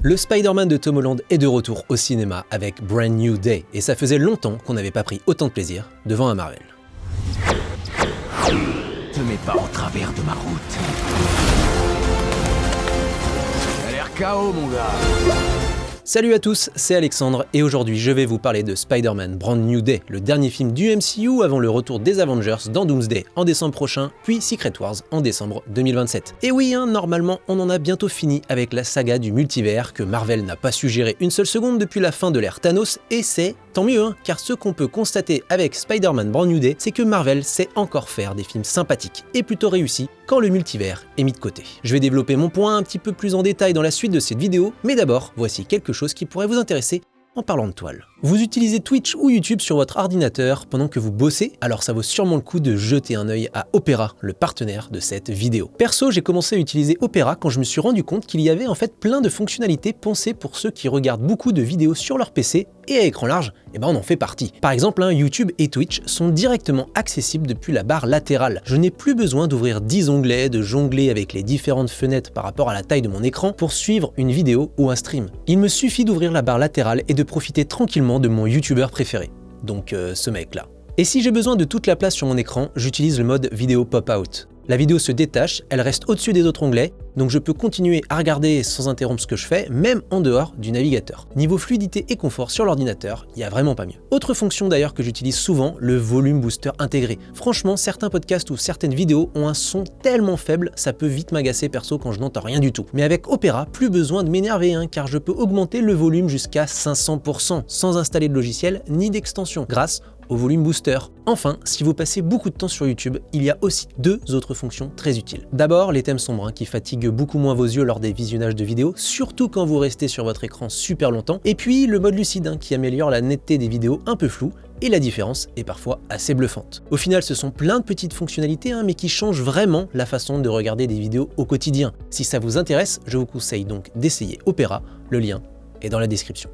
Le Spider-Man de Tom Holland est de retour au cinéma avec Brand New Day, et ça faisait longtemps qu'on n'avait pas pris autant de plaisir devant un Marvel. Te mets pas au travers de ma route. T'as l'air KO, mon gars. Salut à tous, c'est Alexandre et aujourd'hui je vais vous parler de Spider-Man Brand New Day, le dernier film du MCU avant le retour des Avengers dans Doomsday en décembre prochain, puis Secret Wars en décembre 2027. Et oui, normalement on en a bientôt fini avec la saga du multivers que Marvel n'a pas su gérer une seule seconde depuis la fin de l'ère Thanos, et c'est tant mieux, car ce qu'on peut constater avec Spider-Man Brand New Day, c'est que Marvel sait encore faire des films sympathiques et plutôt réussis quand le multivers est mis de côté. Je vais développer mon point un petit peu plus en détail dans la suite de cette vidéo, mais d'abord, voici quelque chose qui pourrait vous intéresser en parlant de toile. Vous utilisez Twitch ou YouTube sur votre ordinateur pendant que vous bossez, alors ça vaut sûrement le coup de jeter un œil à Opera, le partenaire de cette vidéo. Perso, j'ai commencé à utiliser Opera quand je me suis rendu compte qu'il y avait en fait plein de fonctionnalités pensées pour ceux qui regardent beaucoup de vidéos sur leur PC, et à écran large, on en fait partie. Par exemple, YouTube et Twitch sont directement accessibles depuis la barre latérale. Je n'ai plus besoin d'ouvrir 10 onglets, de jongler avec les différentes fenêtres par rapport à la taille de mon écran pour suivre une vidéo ou un stream. Il me suffit d'ouvrir la barre latérale et de profiter tranquillement de mon YouTuber préféré. Donc ce mec-là. Et si j'ai besoin de toute la place sur mon écran, j'utilise le mode vidéo pop-out. La vidéo se détache, elle reste au-dessus des autres onglets, donc je peux continuer à regarder sans interrompre ce que je fais, même en dehors du navigateur. Niveau fluidité et confort sur l'ordinateur, il n'y a vraiment pas mieux. Autre fonction d'ailleurs que j'utilise souvent, le volume booster intégré. Franchement, certains podcasts ou certaines vidéos ont un son tellement faible, ça peut vite m'agacer perso quand je n'entends rien du tout. Mais avec Opera, plus besoin de m'énerver, car je peux augmenter le volume jusqu'à 500% sans installer de logiciel ni d'extension, grâce au volume booster. Enfin, si vous passez beaucoup de temps sur YouTube, il y a aussi deux autres fonctions très utiles. D'abord, les thèmes sombres qui fatiguent beaucoup moins vos yeux lors des visionnages de vidéos, surtout quand vous restez sur votre écran super longtemps. Et puis le mode lucide qui améliore la netteté des vidéos un peu floues, et la différence est parfois assez bluffante. Au final, ce sont plein de petites fonctionnalités, mais qui changent vraiment la façon de regarder des vidéos au quotidien. Si ça vous intéresse, je vous conseille donc d'essayer Opera, le lien est dans la description.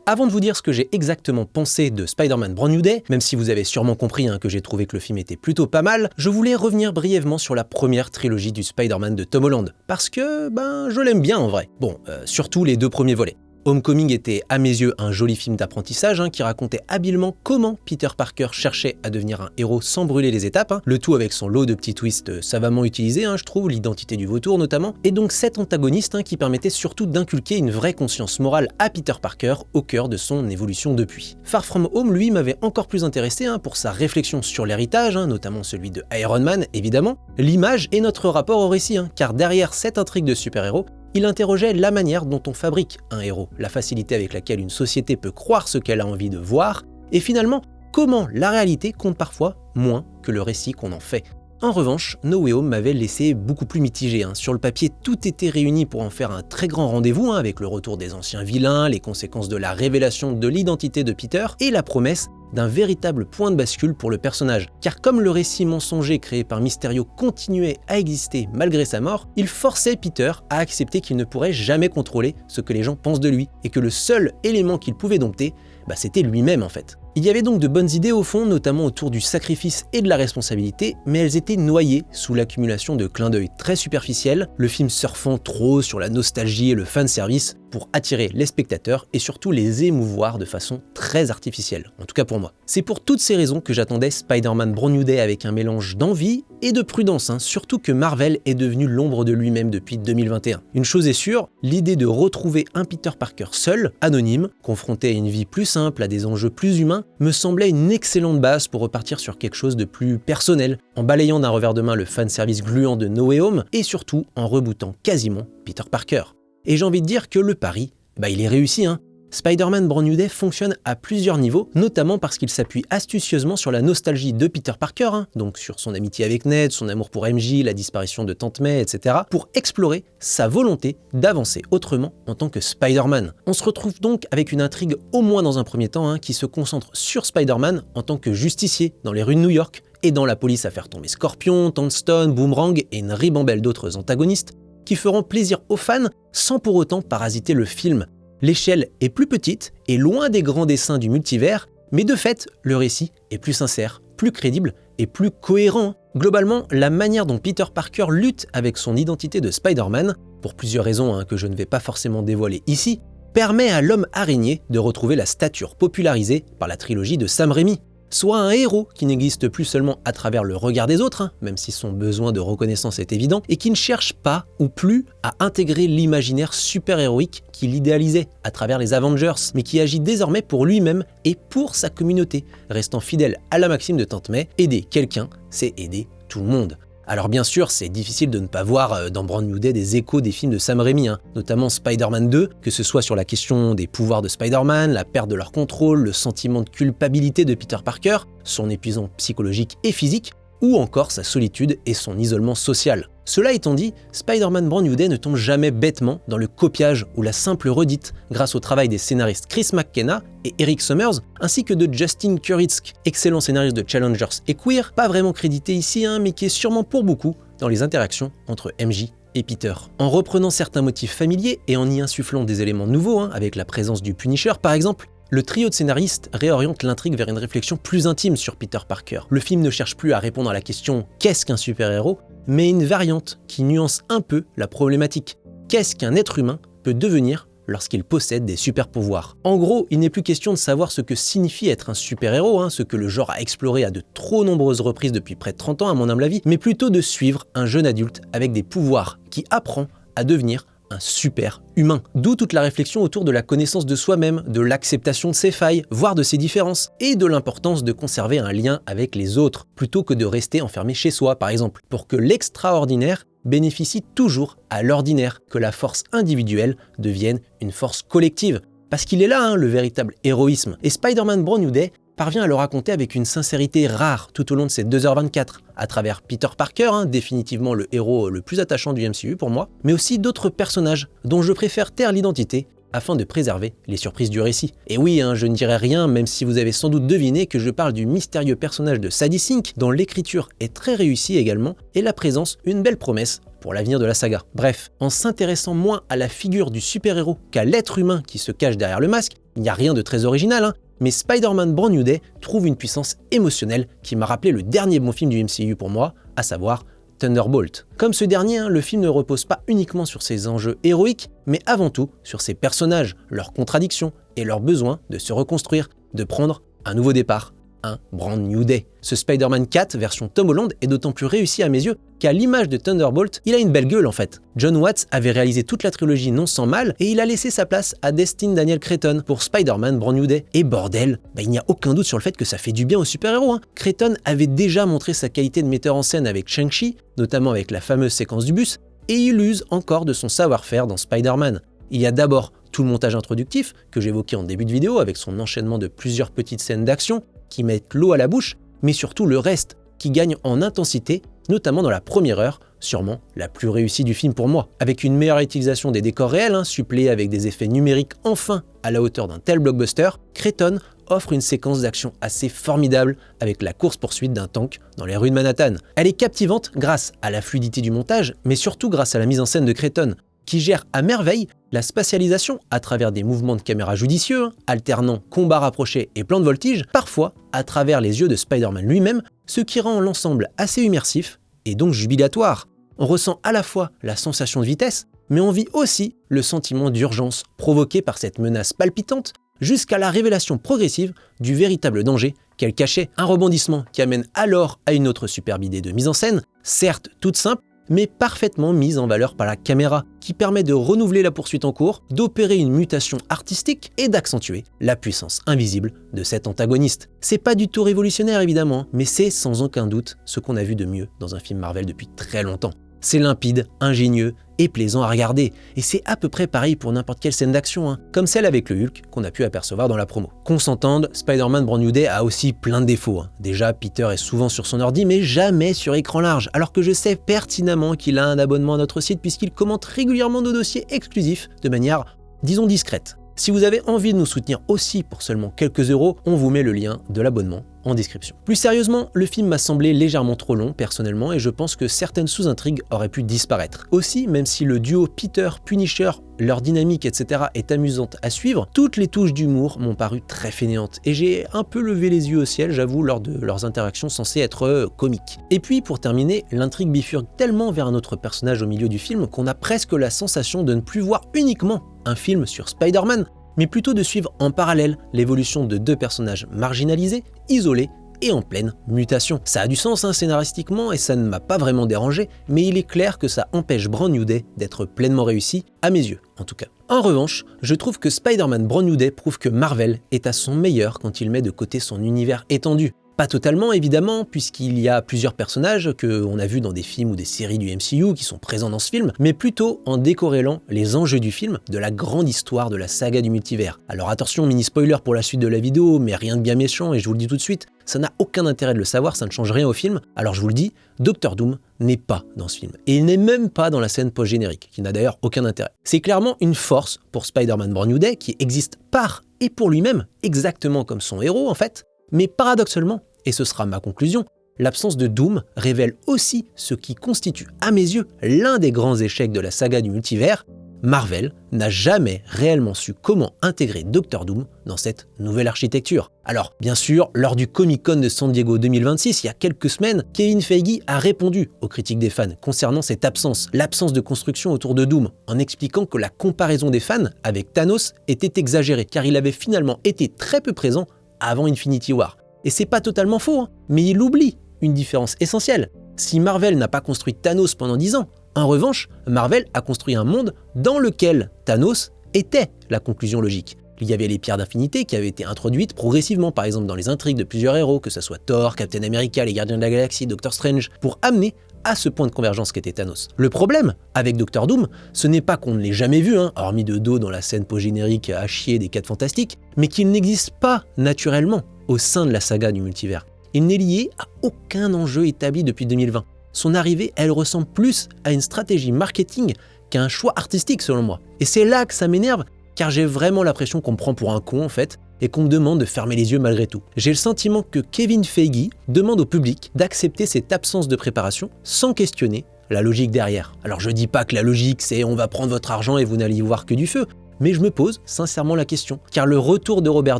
Avant de vous dire ce que j'ai exactement pensé de Spider-Man Brand New Day, même si vous avez sûrement compris que j'ai trouvé que le film était plutôt pas mal, je voulais revenir brièvement sur la première trilogie du Spider-Man de Tom Holland, parce que, je l'aime bien en vrai. Bon, surtout les deux premiers volets. Homecoming était à mes yeux un joli film d'apprentissage qui racontait habilement comment Peter Parker cherchait à devenir un héros sans brûler les étapes, le tout avec son lot de petits twists savamment utilisés, je trouve, l'identité du vautour notamment, et donc cet antagoniste qui permettait surtout d'inculquer une vraie conscience morale à Peter Parker au cœur de son évolution depuis. Far From Home, lui, m'avait encore plus intéressé pour sa réflexion sur l'héritage, notamment celui de Iron Man évidemment, l'image et notre rapport au récit, car derrière cette intrigue de super-héros, il interrogeait la manière dont on fabrique un héros, la facilité avec laquelle une société peut croire ce qu'elle a envie de voir, et finalement, comment la réalité compte parfois moins que le récit qu'on en fait. En revanche, No Way Home m'avait laissé beaucoup plus mitigé. Sur le papier, tout était réuni pour en faire un très grand rendez-vous, avec le retour des anciens vilains, les conséquences de la révélation de l'identité de Peter, et la promesse d'un véritable point de bascule pour le personnage. Car comme le récit mensonger créé par Mysterio continuait à exister malgré sa mort, il forçait Peter à accepter qu'il ne pourrait jamais contrôler ce que les gens pensent de lui, et que le seul élément qu'il pouvait dompter, c'était lui-même en fait. Il y avait donc de bonnes idées au fond, notamment autour du sacrifice et de la responsabilité, mais elles étaient noyées sous l'accumulation de clins d'œil très superficiels, le film surfant trop sur la nostalgie et le fanservice pour attirer les spectateurs et surtout les émouvoir de façon très artificielle, en tout cas pour moi. C'est pour toutes ces raisons que j'attendais Spider-Man Brand New Day avec un mélange d'envie et de prudence, surtout que Marvel est devenu l'ombre de lui-même depuis 2021. Une chose est sûre, l'idée de retrouver un Peter Parker seul, anonyme, confronté à une vie plus simple, à des enjeux plus humains, me semblait une excellente base pour repartir sur quelque chose de plus personnel, en balayant d'un revers de main le fanservice gluant de No Way Home et surtout en rebootant quasiment Peter Parker. Et j'ai envie de dire que le pari, il est réussi. Spider-Man Brand New Day fonctionne à plusieurs niveaux, notamment parce qu'il s'appuie astucieusement sur la nostalgie de Peter Parker, donc sur son amitié avec Ned, son amour pour MJ, la disparition de Tante May, etc., pour explorer sa volonté d'avancer autrement en tant que Spider-Man. On se retrouve donc avec une intrigue, au moins dans un premier temps, qui se concentre sur Spider-Man en tant que justicier dans les rues de New York, aidant la police à faire tomber Scorpion, Tombstone, Boomerang et une ribambelle d'autres antagonistes, qui feront plaisir aux fans sans pour autant parasiter le film. L'échelle est plus petite et loin des grands dessins du multivers, mais de fait, le récit est plus sincère, plus crédible et plus cohérent. Globalement, la manière dont Peter Parker lutte avec son identité de Spider-Man, pour plusieurs raisons que je ne vais pas forcément dévoiler ici, permet à l'homme araignée de retrouver la stature popularisée par la trilogie de Sam Raimi, soit un héros qui n'existe plus seulement à travers le regard des autres, même si son besoin de reconnaissance est évident, et qui ne cherche pas ou plus à intégrer l'imaginaire super-héroïque qu'il idéalisait à travers les Avengers, mais qui agit désormais pour lui-même et pour sa communauté, restant fidèle à la maxime de Tante May, aider quelqu'un, c'est aider tout le monde. Alors bien sûr, c'est difficile de ne pas voir dans Brand New Day des échos des films de Sam Raimi, notamment Spider-Man 2, que ce soit sur la question des pouvoirs de Spider-Man, la perte de leur contrôle, le sentiment de culpabilité de Peter Parker, son épuisement psychologique et physique, ou encore sa solitude et son isolement social. Cela étant dit, Spider-Man Brand New Day ne tombe jamais bêtement dans le copiage ou la simple redite grâce au travail des scénaristes Chris McKenna et Eric Summers, ainsi que de Justin Kurtzk, excellent scénariste de Challengers et Queer, pas vraiment crédité ici, mais qui est sûrement pour beaucoup dans les interactions entre MJ et Peter. En reprenant certains motifs familiers et en y insufflant des éléments nouveaux, avec la présence du Punisher par exemple, le trio de scénaristes réoriente l'intrigue vers une réflexion plus intime sur Peter Parker. Le film ne cherche plus à répondre à la question « qu'est-ce qu'un super-héros ?», mais une variante qui nuance un peu la problématique. Qu'est-ce qu'un être humain peut devenir lorsqu'il possède des super-pouvoirs? En gros, il n'est plus question de savoir ce que signifie être un super-héros, ce que le genre a exploré à de trop nombreuses reprises depuis près de 30 ans à mon humble avis, mais plutôt de suivre un jeune adulte avec des pouvoirs qui apprend à devenir un super humain. D'où toute la réflexion autour de la connaissance de soi-même, de l'acceptation de ses failles, voire de ses différences, et de l'importance de conserver un lien avec les autres, plutôt que de rester enfermé chez soi par exemple, pour que l'extraordinaire bénéficie toujours à l'ordinaire, que la force individuelle devienne une force collective. Parce qu'il est là, le véritable héroïsme. Et Spider-Man Brand New Day parvient à le raconter avec une sincérité rare tout au long de ces 2h24, à travers Peter Parker, définitivement le héros le plus attachant du MCU pour moi, mais aussi d'autres personnages dont je préfère taire l'identité afin de préserver les surprises du récit. Et oui, je ne dirai rien, même si vous avez sans doute deviné que je parle du mystérieux personnage de Sadie Sink, dont l'écriture est très réussie également, et la présence une belle promesse pour l'avenir de la saga. Bref, en s'intéressant moins à la figure du super-héros qu'à l'être humain qui se cache derrière le masque, il n'y a rien de très original, mais Spider-Man Brand New Day trouve une puissance émotionnelle qui m'a rappelé le dernier bon film du MCU pour moi, à savoir Thunderbolt. Comme ce dernier, le film ne repose pas uniquement sur ses enjeux héroïques, mais avant tout sur ses personnages, leurs contradictions et leur besoin de se reconstruire, de prendre un nouveau départ, un Brand New Day. Ce Spider-Man 4 version Tom Holland est d'autant plus réussi à mes yeux qu'à l'image de Thunderbolt, il a une belle gueule en fait. John Watts avait réalisé toute la trilogie non sans mal et il a laissé sa place à Destin Daniel Cretton pour Spider-Man Brand New Day. Et bordel, il n'y a aucun doute sur le fait que ça fait du bien aux super-héros. Cretton avait déjà montré sa qualité de metteur en scène avec Shang-Chi, notamment avec la fameuse séquence du bus, et il use encore de son savoir-faire dans Spider-Man. Il y a d'abord tout le montage introductif que j'évoquais en début de vidéo avec son enchaînement de plusieurs petites scènes d'action qui mettent l'eau à la bouche, mais surtout le reste qui gagne en intensité, notamment dans la première heure, sûrement la plus réussie du film pour moi. Avec une meilleure utilisation des décors réels, suppléée avec des effets numériques enfin à la hauteur d'un tel blockbuster, Cretton offre une séquence d'action assez formidable avec la course-poursuite d'un tank dans les rues de Manhattan. Elle est captivante grâce à la fluidité du montage, mais surtout grâce à la mise en scène de Cretton, qui gère à merveille la spatialisation à travers des mouvements de caméra judicieux, alternant combats rapprochés et plans de voltige, parfois à travers les yeux de Spider-Man lui-même, ce qui rend l'ensemble assez immersif et donc jubilatoire. On ressent à la fois la sensation de vitesse, mais on vit aussi le sentiment d'urgence provoqué par cette menace palpitante, jusqu'à la révélation progressive du véritable danger qu'elle cachait. Un rebondissement qui amène alors à une autre superbe idée de mise en scène, certes toute simple, mais parfaitement mise en valeur par la caméra, qui permet de renouveler la poursuite en cours, d'opérer une mutation artistique et d'accentuer la puissance invisible de cet antagoniste. C'est pas du tout révolutionnaire évidemment, mais c'est sans aucun doute ce qu'on a vu de mieux dans un film Marvel depuis très longtemps. C'est limpide, ingénieux et plaisant à regarder, et c'est à peu près pareil pour n'importe quelle scène d'action, comme celle avec le Hulk qu'on a pu apercevoir dans la promo. Qu'on s'entende, Spider-Man Brand New Day a aussi plein de défauts. Déjà, Peter est souvent sur son ordi, mais jamais sur écran large, alors que je sais pertinemment qu'il a un abonnement à notre site puisqu'il commente régulièrement nos dossiers exclusifs de manière, disons, discrète. Si vous avez envie de nous soutenir aussi pour seulement quelques euros, on vous met le lien de l'abonnement en description. Plus sérieusement, le film m'a semblé légèrement trop long personnellement et je pense que certaines sous-intrigues auraient pu disparaître. Aussi, même si le duo Peter-Punisher, leur dynamique, etc. est amusante à suivre, toutes les touches d'humour m'ont paru très fainéantes et j'ai un peu levé les yeux au ciel, j'avoue, lors de leurs interactions censées être comiques. Et puis, pour terminer, l'intrigue bifurque tellement vers un autre personnage au milieu du film qu'on a presque la sensation de ne plus voir uniquement un film sur Spider-Man, mais plutôt de suivre en parallèle l'évolution de deux personnages marginalisés, isolés et en pleine mutation. Ça a du sens scénaristiquement et ça ne m'a pas vraiment dérangé, mais il est clair que ça empêche Brand New Day d'être pleinement réussi, à mes yeux en tout cas. En revanche, je trouve que Spider-Man Brand New Day prouve que Marvel est à son meilleur quand il met de côté son univers étendu. Pas totalement évidemment, puisqu'il y a plusieurs personnages qu'on a vus dans des films ou des séries du MCU qui sont présents dans ce film, mais plutôt en décorrélant les enjeux du film de la grande histoire de la saga du multivers. Alors attention, mini spoiler pour la suite de la vidéo, mais rien de bien méchant et je vous le dis tout de suite, ça n'a aucun intérêt de le savoir, ça ne change rien au film. Alors je vous le dis, Dr Doom n'est pas dans ce film. Et il n'est même pas dans la scène post-générique, qui n'a d'ailleurs aucun intérêt. C'est clairement une force pour Spider-Man Brand New Day qui existe par et pour lui-même, exactement comme son héros en fait, mais paradoxalement, et ce sera ma conclusion, l'absence de Doom révèle aussi ce qui constitue, à mes yeux, l'un des grands échecs de la saga du multivers. Marvel n'a jamais réellement su comment intégrer Dr Doom dans cette nouvelle architecture. Alors, bien sûr, lors du Comic-Con de San Diego 2026, il y a quelques semaines, Kevin Feige a répondu aux critiques des fans concernant cette absence, l'absence de construction autour de Doom, en expliquant que la comparaison des fans avec Thanos était exagérée, car il avait finalement été très peu présent avant Infinity War. Et c'est pas totalement faux, mais il oublie une différence essentielle. Si Marvel n'a pas construit Thanos pendant 10 ans, en revanche, Marvel a construit un monde dans lequel Thanos était la conclusion logique. Il y avait les pierres d'infinité qui avaient été introduites progressivement, par exemple dans les intrigues de plusieurs héros, que ce soit Thor, Captain America, les Gardiens de la Galaxie, Doctor Strange, pour amener à ce point de convergence qu'était Thanos. Le problème avec Dr Doom, ce n'est pas qu'on ne l'ait jamais vu, hormis de dos dans la scène post-générique à chier des 4 Fantastiques, mais qu'il n'existe pas naturellement au sein de la saga du multivers. Il n'est lié à aucun enjeu établi depuis 2020. Son arrivée, elle ressemble plus à une stratégie marketing qu'à un choix artistique selon moi. Et c'est là que ça m'énerve, car j'ai vraiment l'impression qu'on me prend pour un con en fait, et qu'on me demande de fermer les yeux malgré tout. J'ai le sentiment que Kevin Feige demande au public d'accepter cette absence de préparation sans questionner la logique derrière. Alors je dis pas que la logique c'est on va prendre votre argent et vous n'allez y voir que du feu, mais je me pose sincèrement la question, car le retour de Robert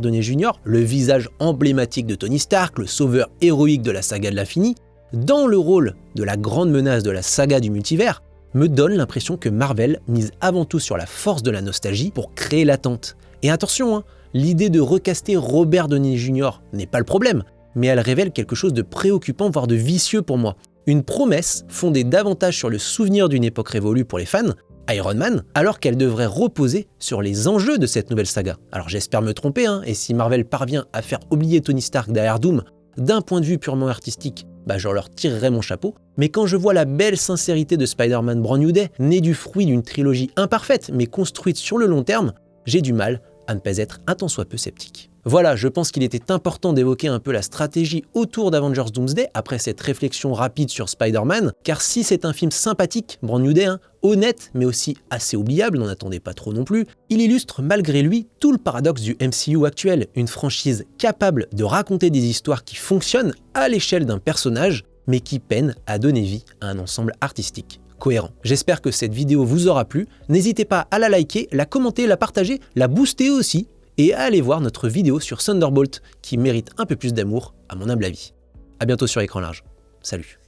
Downey Jr., le visage emblématique de Tony Stark, le sauveur héroïque de la saga de l'infini, dans le rôle de la grande menace de la saga du multivers, me donne l'impression que Marvel mise avant tout sur la force de la nostalgie pour créer l'attente. Et attention, l'idée de recaster Robert Downey Jr. n'est pas le problème, mais elle révèle quelque chose de préoccupant, voire de vicieux pour moi. Une promesse fondée davantage sur le souvenir d'une époque révolue pour les fans, Iron Man, alors qu'elle devrait reposer sur les enjeux de cette nouvelle saga. Alors j'espère me tromper, et si Marvel parvient à faire oublier Tony Stark derrière Doom, d'un point de vue purement artistique, je leur tirerai mon chapeau. Mais quand je vois la belle sincérité de Spider-Man Brand New Day, née du fruit d'une trilogie imparfaite, mais construite sur le long terme, j'ai du mal à ne pas être un tant soit peu sceptique. Voilà, je pense qu'il était important d'évoquer un peu la stratégie autour d'Avengers Doomsday après cette réflexion rapide sur Spider-Man, car si c'est un film sympathique, Brand New Day, honnête mais aussi assez oubliable, n'en attendez pas trop non plus, il illustre malgré lui tout le paradoxe du MCU actuel, une franchise capable de raconter des histoires qui fonctionnent à l'échelle d'un personnage, mais qui peine à donner vie à un ensemble artistique cohérent. J'espère que cette vidéo vous aura plu, n'hésitez pas à la liker, la commenter, la partager, la booster aussi, et à aller voir notre vidéo sur Thunderbolt qui mérite un peu plus d'amour à mon humble avis. A bientôt sur Écran Large. Salut.